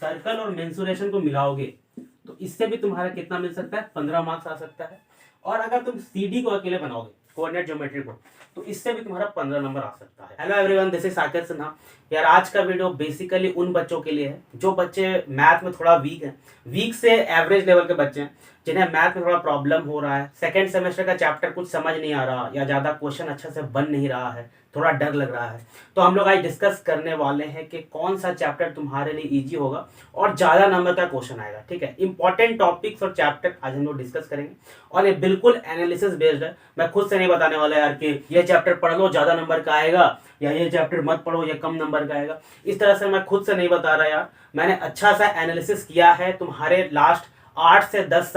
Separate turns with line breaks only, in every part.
Circle और mensuration को मिलाओगे तो इससे भी तुम्हारा कितना मिल सकता है, 15 मार्क्स आ सकता है। और अगर तुम सीडी को अकेले बनाओगे, कोऑर्डिनेट ज्योमेट्री को, तो इससे भी तुम्हारा 15 नंबर आ सकता है। Hello everyone, this is Saket Sinha. यार आज का वीडियो बेसिकली उन बच्चों के लिए है जो बच्चे मैथ में थोड़ा वीक हैं, वीक से एवरेज लेवल के बच्चे हैं, जिन्हें मैथ में थोड़ा प्रॉब्लम हो रहा है, सेकंड सेमेस्टर का चैप्टर कुछ समझ नहीं आ रहा या ज़्यादा क्वेश्चन अच्छा से बन नहीं रहा है, थोड़ा डर लग रहा है। तो हम लोग आज डिस्कस करने वाले हैं कि कौन सा चैप्टर तुम्हारे लिए इजी होगा और ज़्यादा नंबर का क्वेश्चन आएगा। ठीक है, इंपॉर्टेंट टॉपिक्स और चैप्टर आज हम लोग डिस्कस करेंगे और ये बिल्कुल एनालिसिस बेस्ड है। मैं खुद से नहीं बताने वाला यार कि ये चैप्टर पढ़ लो ज़्यादा नंबर का आएगा या ये चैप्टर मत पढ़ो ये कम नंबर का आएगा। इस तरह से मैं खुद से नहीं बता रहा यार, मैंने अच्छा सा एनालिसिस किया है। तुम्हारे लास्ट 8 से 10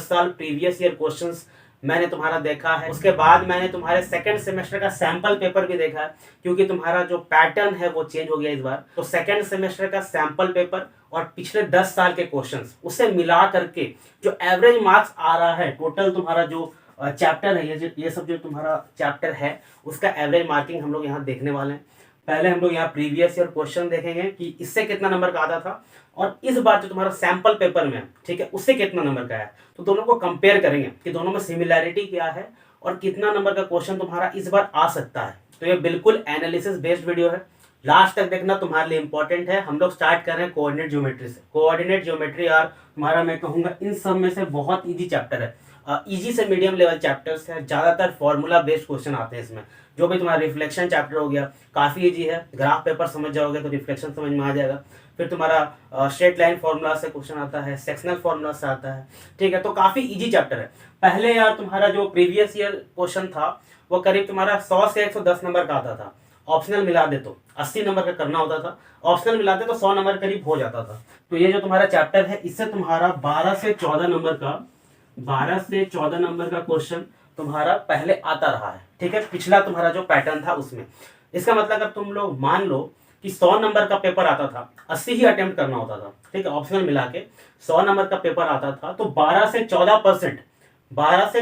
साल प्रीवियस ईयर क्वेश्चंस मैंने तुम्हारा देखा है। उसके बाद मैंने तुम्हारे सेकंड सेमेस्टर का सैंपल पेपर भी देखा है, क्योंकि तुम्हारा जो पैटर्न है वो चेंज हो गया इस बार। तो सेकंड सेमेस्टर का सैंपल पेपर और पिछले 10 साल के क्वेश्चंस उसे मिला करके जो एवरेज मार्क्स आ रहा है, टोटल तुम्हारा जो चैप्टर है, ये सब जो तुम्हारा चैप्टर है उसका एवरेज मार्किंग हम लोग यहाँ देखने वाले हैं। पहले हम लोग यहाँ प्रीवियस ईयर क्वेश्चन देखेंगे कि इससे कितना नंबर का आता था और इस बार जो तुम्हारा सैंपल पेपर में, ठीक है, उससे कितना नंबर का है। तो दोनों को कंपेयर करेंगे कि दोनों में सिमिलैरिटी क्या है और कितना नंबर का क्वेश्चन तुम्हारा इस बार आ सकता है। तो ये बिल्कुल एनालिसिस बेस्ड वीडियो है, लास्ट तक देखना, तुम्हारे लिए इंपॉर्टेंट है। हम लोग स्टार्ट कर रहे हैं कोऑर्डिनेट ज्योमेट्री से। कोऑर्डिनेट ज्योमेट्री यार तुम्हारा मैं कहूँगा इन सब में से बहुत ईजी चैप्टर है। इजी से मीडियम लेवल चैप्टर्स है, ज़्यादातर फॉर्मूला बेस्ड क्वेश्चन आते हैं इसमें। जो भी तुम्हारा रिफ्लेक्शन चैप्टर हो गया काफ़ी इजी है, ग्राफ पेपर समझ जाओगे तो रिफ्लेक्शन समझ में आ जाएगा। फिर तुम्हारा स्ट्रेट लाइन फॉर्मूला से क्वेश्चन आता है, सेक्शनल फॉर्मूला से आता है, ठीक है। तो काफ़ी इजी चैप्टर है। पहले यार तुम्हारा जो प्रीवियस ईयर क्वेश्चन था वो करीब तुम्हारा 100 से 110 नंबर का आता था। ऑप्शनल मिला दे तो 80 नंबर का करना होता था, ऑप्शनल मिलाते तो 100 नंबर करीब हो जाता था। तो ये जो तुम्हारा चैप्टर है इससे तुम्हारा 12 से 14 नंबर का क्वेश्चन तुम्हारा पहले आता रहा है, ठीक है। पिछला तुम्हारा जो पैटर्न था उसमें, इसका मतलब अगर तुम लोग मान लो कि 100 नंबर का पेपर आता था, 80 ही अटेम्प्ट करना होता था, ठीक है, ऑप्शनल मिला के 100 नंबर का पेपर आता था, तो 12 से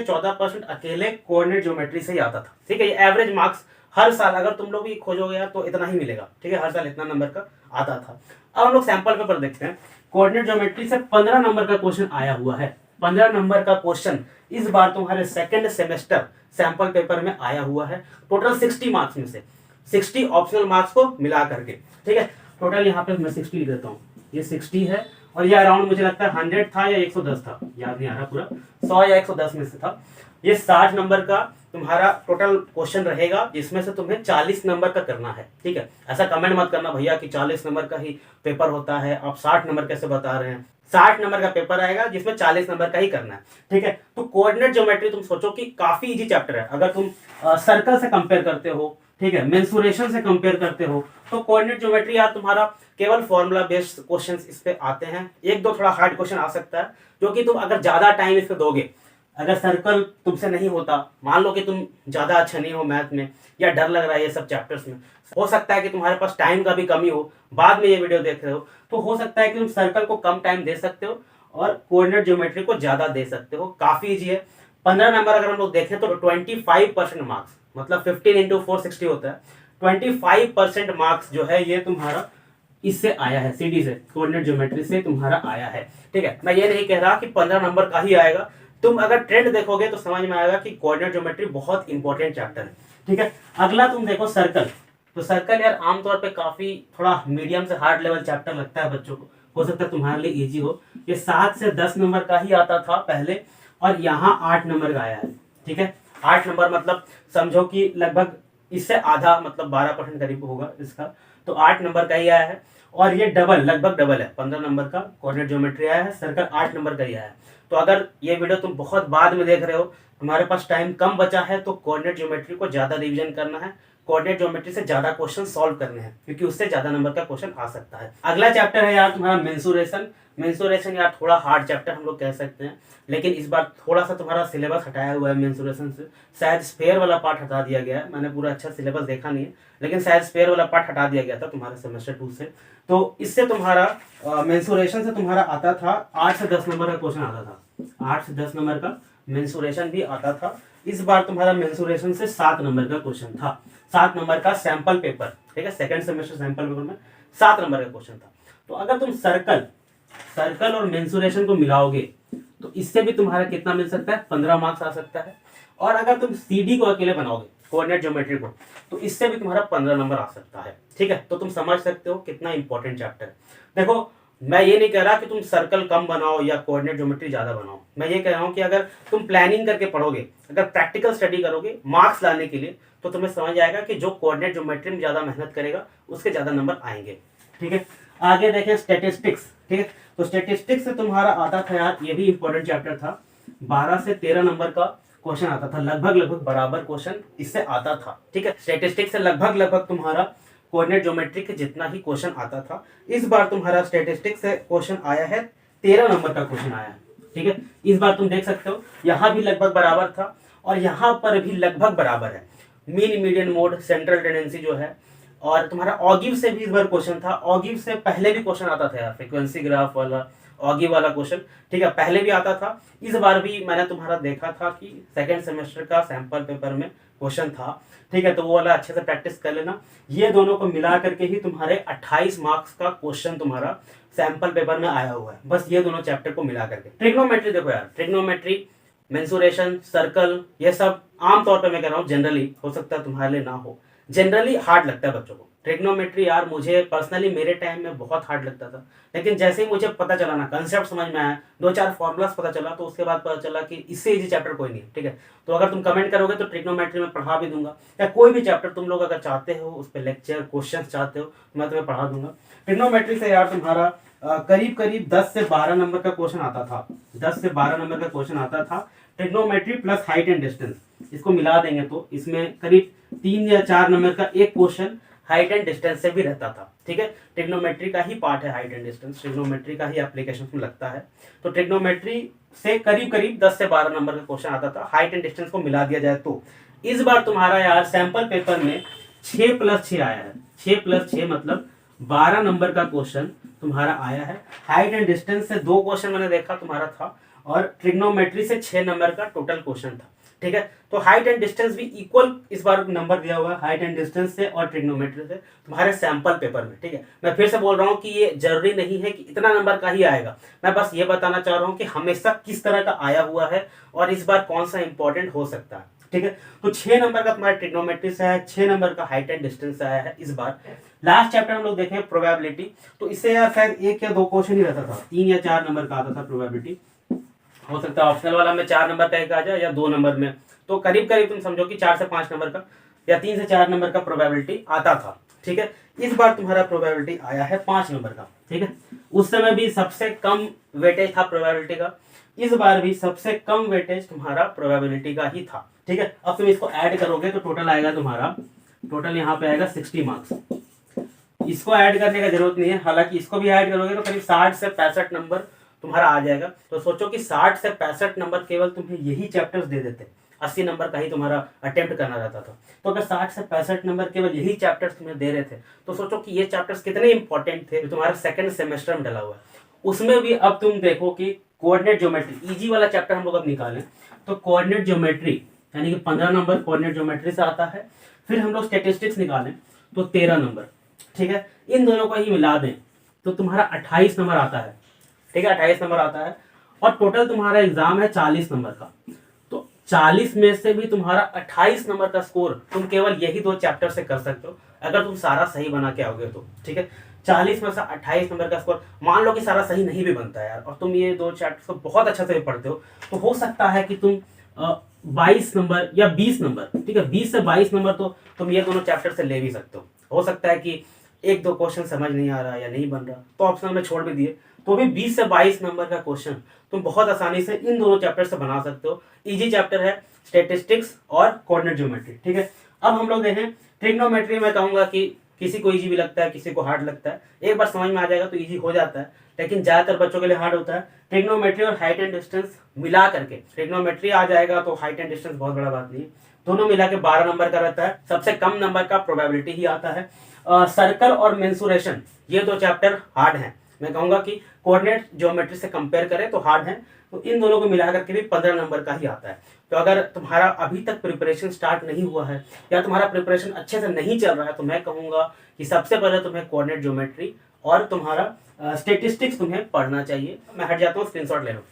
14% अकेले कोऑर्डिनेट ज्योमेट्री से ही आता था, ठीक है। ये एवरेज मार्क्स हर साल अगर तुम लोग भी खोजोगे यार तो इतना ही मिलेगा, ठीक है, हर साल इतना नंबर का आता था। अब हम लोग सैंपल पेपर देखते हैं। कोऑर्डिनेट ज्योमेट्री से 15 नंबर का क्वेश्चन आया हुआ है। 15 नंबर का क्वेश्चन इस बार तुम्हारे सेकंड सेमेस्टर सैंपल पेपर में आया हुआ है। टोटल 60 मार्क्स में से 60 ऑप्शनल मार्क्स को मिला करके, ठीक है। टोटल यहाँ पे मैं 60 लिख देता हूँ, ये 60 है और ये अराउंड मुझे लगता है 100 था या 110 था, याद नहीं आ रहा पूरा, 100 या 110 में से था। ये 60 नंबर का तुम्हारा टोटल क्वेश्चन रहेगा, जिसमें से तुम्हें 40 नंबर का करना है, ठीक है। ऐसा कमेंट मत करना भैया कि 40 नंबर का ही पेपर होता है, आप 60 नंबर कैसे बता रहे हैं। 60 नंबर का पेपर आएगा जिसमें 40 नंबर का ही करना है, ठीक है। तो कोऑर्डिनेट ज्योमेट्री तुम सोचो कि काफी इजी चैप्टर है। अगर तुम सर्कल से कंपेयर करते हो, ठीक है, मेंसुरेशन से कंपेयर करते हो, तो कोऑर्डिनेट ज्योमेट्री यार तुम्हारा केवल फॉर्मूला बेस्ड क्वेश्चंस इस पे आते हैं। एक दो थोड़ा हार्ड क्वेश्चन आ सकता है जो कि तुम अगर ज्यादा टाइम इस पे दोगे, अगर सर्कल तुमसे नहीं होता, मान लो कि तुम ज्यादा अच्छा नहीं हो मैथ में या डर लग रहा है ये सब चैप्टर्स में, हो सकता है कि तुम्हारे पास टाइम का भी कमी हो, बाद में ये वीडियो देख रहे हो, तो हो सकता है कि तुम सर्कल को कम टाइम दे सकते हो और कोऑर्डिनेट ज्योमेट्री को ज्यादा दे सकते हो। काफी इजी है। 15 नंबर अगर हम लोग देखें तो 25% मार्क्स, मतलब 15 इंटू 460 होता है। 25% मार्क्स जो है ये तुम्हारा इससे आया है, सीडी से, कोऑर्डिनेट ज्योमेट्री से तुम्हारा आया है, ठीक है। मैं ये नहीं कह रहा कि 15 नंबर का ही आएगा। तुम अगर ट्रेंड देखोगे तो समझ में आएगा कि कोऑर्डिनेट ज्योमेट्री बहुत इंपॉर्टेंट चैप्टर है, ठीक है। अगला तुम देखो सर्कल। तो सर्कल यार आमतौर पे काफी थोड़ा मीडियम से हार्ड लेवल चैप्टर लगता है बच्चों को, हो सकता है तुम्हारे लिए इजी हो। ये 7 से 10 नंबर का ही आता था पहले और यहाँ 8 नंबर का आया है, ठीक है। 8 नंबर मतलब समझो कि लगभग इससे आधा, मतलब 12% करीब होगा इसका। तो 8 नंबर का ही आया है और ये लगभग डबल है। 15 नंबर का कोऑर्डिनेट ज्योमेट्री आया है, सर्कल 8 नंबर का ही आया है। तो अगर ये वीडियो तुम बहुत बाद में देख रहे हो, तुम्हारे पास टाइम कम बचा है, तो कोऑर्डिनेट ज्योमेट्री को ज्यादा रिवीजन करना है, कोऑर्डिनेट ज्योमेट्री से ज्यादा क्वेश्चन सॉल्व करने हैं, क्योंकि उससे ज्यादा नंबर का क्वेश्चन आ सकता है। अगला चैप्टर है यार तुम्हारा मेंसुरेशन। मेंसुरेशन यार थोड़ा हार्ड चैप्टर हम लोग कह सकते हैं, लेकिन इस बार थोड़ा सा तुम्हारा सिलेबस हटाया हुआ है मेंसुरेशन से। शायद स्पेयर वाला पार्ट हटा दिया गया है, मैंने पूरा अच्छा सिलेबस देखा नहीं है, लेकिन शायद स्पेयर वाला पार्ट हटा दिया गया था तुम्हारे सेमेस्टर 2 से। तो इससे तुम्हारा मेंसुरेशन से तुम्हारा आता था 8 से 10 नंबर का क्वेश्चन आता था। 8 से 10 नंबर का मेंसुरेशन भी आता था। इस बार तुम्हारा मेंसुरेशन से 7 नंबर का क्वेश्चन था। 7 नंबर का सैंपल पेपर, ठीक है, सेकंड सेमेस्टर सैंपल पेपर में 7 नंबर का क्वेश्चन था। तो अगर तुम सर्कल और मेंसुरेशन को मिलाओगे तो इससे भी तुम्हारा कितना मिल सकता है, 15 मार्क्स आ सकता है। और अगर तुम सीडी को अकेले बनाओगे, कोऑर्डिनेट ज्योमेट्री को, तो इससे भी तुम्हारा 15 नंबर आ सकता है। ठीक है, तो तुम समझ सकते हो कितना इंपॉर्टेंट चैप्टर है। देखो, मैं ये नहीं कह रहा कि तुम सर्कल कम बनाओ या कोऑर्डिनेट ज्योमेट्री ज्यादा बनाओ, मैं ये कह रहा हूँ कि अगर तुम प्लानिंग करके पढ़ोगे, अगर प्रैक्टिकल स्टडी करोगे मार्क्स लाने के लिए, तो तुम्हें समझ आएगा कि जो कोऑर्डिनेट ज्योमेट्री में ज्यादा मेहनत करेगा उसके ज्यादा नंबर आएंगे। ठीक है, आगे देखें स्टैटिस्टिक्स। ठीक है, तो स्टैटिस्टिक्स से तुम्हारा आता था यार, ये भी इंपॉर्टेंट चैप्टर था, 12 से 13 नंबर का क्वेश्चन आता था, लगभग बराबर क्वेश्चन इससे आता था। ठीक है, स्टैटिस्टिक्स से लगभग तुम्हारा कोऑर्डिनेट ज्योमेट्री के जितना ही क्वेश्चन आता था। इस बार तुम्हारा स्टैटिस्टिक्स से क्वेश्चन आया है, 13 नंबर का क्वेश्चन आया है। ठीक है, इस बार तुम देख सकते हो यहाँ भी लगभग बराबर था और यहाँ पर भी लगभग बराबर है। Mean median mode, central tendency जो है, और तुम्हारा ऑगिव से भी इस बार क्वेश्चन था। ऑगिव से पहले भी क्वेश्चन आता था यार, फ्रीक्वेंसी ग्राफ वाला ऑगिव वाला क्वेश्चन। ठीक है, पहले भी आता था, इस बार भी मैंने तुम्हारा देखा था कि सेकंड सेमेस्टर का सैंपल पेपर में क्वेश्चन था। ठीक है, तो वो वाला अच्छे से प्रैक्टिस कर लेना। ये दोनों को मिला करके ही तुम्हारे 28 मार्क्स का क्वेश्चन तुम्हारा सैंपल पेपर में आया हुआ है, बस ये दोनों चैप्टर को मिला करके। ट्रिग्नोमेट्री देखो यार, ट्रिग्नोमेट्री, मेंसुरेशन, सर्कल, ये सब आमतौर पे मैं कह रहा हूँ जनरली, हो सकता है तुम्हारे लिए ना हो, जनरली हार्ड लगता है बच्चों को। ट्रिग्नोमेट्री यार मुझे पर्सनली मेरे टाइम में बहुत हार्ड लगता था, लेकिन जैसे ही मुझे पता चला ना, कंसेप्ट समझ में आया, 2-4 फॉर्मुलास पता चला, तो उसके बाद पता चला कि इससे इजी चैप्टर कोई नहीं है। ठीक है, तो अगर तुम कमेंट करोगे तो ट्रिग्नोमेट्री में पढ़ा भी दूंगा, या कोई भी चैप्टर तुम लोग अगर चाहते हो, उस पर लेक्चर क्वेश्चन चाहते हो, तो मैं तुम्हें पढ़ा दूंगा। ट्रिग्नोमेट्री से यार तुम्हारा करीब 10 से 12 नंबर का क्वेश्चन आता था, 10 से 12 नंबर का क्वेश्चन आता था। Trigonometry plus height and distance, इसको मिला देंगे तो इसमें करीब 3 या 4 नंबर का एक क्वेश्चन हाइट एंड डिस्टेंस से भी रहता था। ठीक है, ट्रिग्नोमेट्री का ही पार्ट है हाइट एंड डिस्टेंस, ट्रिग्नोमेट्री का ही एप्लीकेशन में लगता है। तो ट्रिग्नोमेट्री से करीब 10 से 12 नंबर का क्वेश्चन आता था, हाइट एंड डिस्टेंस को मिला दिया जाए तो। इस बार तुम्हारा यार सैंपल पेपर में 6+6 आया है, 6+6 मतलब 12 नंबर का क्वेश्चन तुम्हारा आया है। हाइट एंड डिस्टेंस से 2 क्वेश्चन मैंने देखा तुम्हारा था, और ट्रिग्नोमेट्री से 6 नंबर का टोटल क्वेश्चन था। ठीक है, तो हाइट एंड डिस्टेंस भी इक्वल इस बार नंबर दिया हुआ है, हाइट एंड डिस्टेंस से और ट्रिग्नोमेट्री से तुम्हारे सैंपल पेपर में। ठीक है, मैं फिर से बोल रहा हूँ कि ये जरूरी नहीं है कि इतना नंबर का ही आएगा, मैं बस ये बताना चाह रहा हूँ कि हमेशा किस तरह का आया हुआ है और इस बार कौन सा इंपॉर्टेंट हो सकता है। ठीक है, तो 6 नंबर का तुम्हारा ट्रिग्नोमेट्री से है, 6 नंबर का हाइट एंड डिस्टेंस से आया है इस बार। लास्ट चैप्टर हम लोग देखें प्रोबेबिलिटी, तो इससे यार शायद 1 या 2 क्वेश्चन ही रहता था, 3 या 4 नंबर का आता था प्रोबेबिलिटी। हो सकता है ऑप्शनल वाला में 4 नंबर का एक आ जाए या 2 नंबर में, तो करीब तुम समझो कि 4 से 5 नंबर का या 3 से 4 नंबर का प्रोबेबिलिटी आता था। ठीक है, इस बार तुम्हारा प्रोबेबिलिटी आया है 5 नंबर का। ठीक है, उस समय भी सबसे कम वेटेज था प्रोबेबिलिटी का, इस बार भी सबसे कम वेटेज तुम्हारा प्रोबेबिलिटी का ही था। ठीक है, अब तुम इसको ऐड करोगे तो टोटल आएगा तुम्हारा, टोटल यहाँ पे आएगा 60 मार्क्स। इसको ऐड करने का जरूरत नहीं है, हालांकि इसको भी ऐड करोगे तो करीब 60 से 65 नंबर तुम्हारा आ जाएगा। तो सोचो कि 60 से 65 नंबर केवल तुम्हें यही चैप्टर्स दे देते, 80 नंबर का ही तुम्हारा अटेम्प्ट करना रहता था। तो अगर 60 से 65 नंबर केवल यही चैप्टर्स तुम्हें दे रहे थे, तो सोचो कि ये चैप्टर्स कितने इंपॉर्टेंट थे जो तुम्हारा सेकंड सेमेस्टर में डला हुआ है। उसमें भी अब तुम देखो कि कोऑर्डिनेट ज्योमेट्री, इजी वाला चैप्टर हम लोग अब निकालें तो कोऑर्डिनेट ज्योमेट्री यानी कि 15 नंबर कोऑर्डिनेट ज्योमेट्री से आता है। फिर हम लोग स्टैटिस्टिक्स निकालें तो 13 नंबर। ठीक है, इन दोनों को ही मिला दें तो तुम्हारा 28 नंबर आता है। ठीक है, 28 नंबर आता है, और टोटल तुम्हारा एग्जाम है 40 नंबर का। तो 40 में से भी तुम्हारा 28 नंबर का स्कोर तुम केवल यही 2 चैप्टर से कर सकते हो, अगर तुम सारा सही बना के आओगे तो। ठीक है, 40 में से 28 नंबर का स्कोर, मान लो कि सारा सही नहीं भी बनता है यार, और तुम ये 2 चैप्टर्स को बहुत अच्छा से पढ़ते हो, तो हो सकता है कि तुम 22 नंबर या 20 नंबर, ठीक है 20 से 22 नंबर तो तुम ये दोनों चैप्टर से ले भी सकते हो। हो सकता है कि 1-2 क्वेश्चन समझ नहीं आ रहा या नहीं बन रहा, तो ऑप्शनल में छोड़ भी दिए, तो भी 20 से 22 नंबर का क्वेश्चन तुम बहुत आसानी से इन दोनों चैप्टर से बना सकते हो। इजी चैप्टर है स्टैटिस्टिक्स और कोऑर्डिनेट ज्योमेट्री। ठीक है, अब हम लोग देखें ट्रिग्नोमेट्री। मैं कहूंगा कि किसी को इजी भी लगता है, किसी को हार्ड लगता है, एक बार समझ में आ जाएगा तो इजी हो जाता है, लेकिन ज्यादातर बच्चों के लिए हार्ड होता है। ट्रिग्नोमेट्री और हाइट एंड डिस्टेंस मिला करके ट्रिग्नोमेट्री आ जाएगा तो हाइट एंड डिस्टेंस बहुत बड़ा बात नहीं है, दोनों मिला के 12 नंबर का रहता है, सबसे कम नंबर का प्रोबेबिलिटी ही आता है। सर्कल और मेंसुरेशन ये 2 चैप्टर हार्ड हैं, मैं कहूंगा कि कोऑर्डिनेट ज्योमेट्री से कंपेयर करें तो हार्ड है, तो इन दोनों को मिला करके भी 15 नंबर का ही आता है। तो अगर तुम्हारा अभी तक प्रिपरेशन स्टार्ट नहीं हुआ है या तुम्हारा प्रिपरेशन अच्छे से नहीं चल रहा है, तो मैं कहूंगा कि सबसे पहले तुम्हें कोऑर्डिनेट ज्योमेट्री और तुम्हारा स्टेटिस्टिक्स तुम्हें पढ़ना चाहिए। मैं हट जाता हूँ, स्क्रीनशॉट ले लो।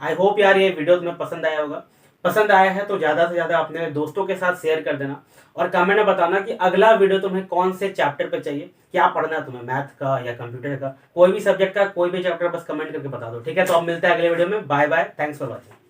आई होप यार ये वीडियो तुम्हें पसंद आया होगा। पसंद आया है तो ज़्यादा से ज़्यादा अपने दोस्तों के साथ शेयर कर देना और कमेंट में बताना कि अगला वीडियो तुम्हें कौन से चैप्टर पे चाहिए, क्या पढ़ना है तुम्हें, मैथ का या कंप्यूटर का, कोई भी सब्जेक्ट का कोई भी चैप्टर, बस कमेंट करके बता दो। ठीक है, तो अब मिलते हैं अगले वीडियो में। Bye bye, thanks for watching.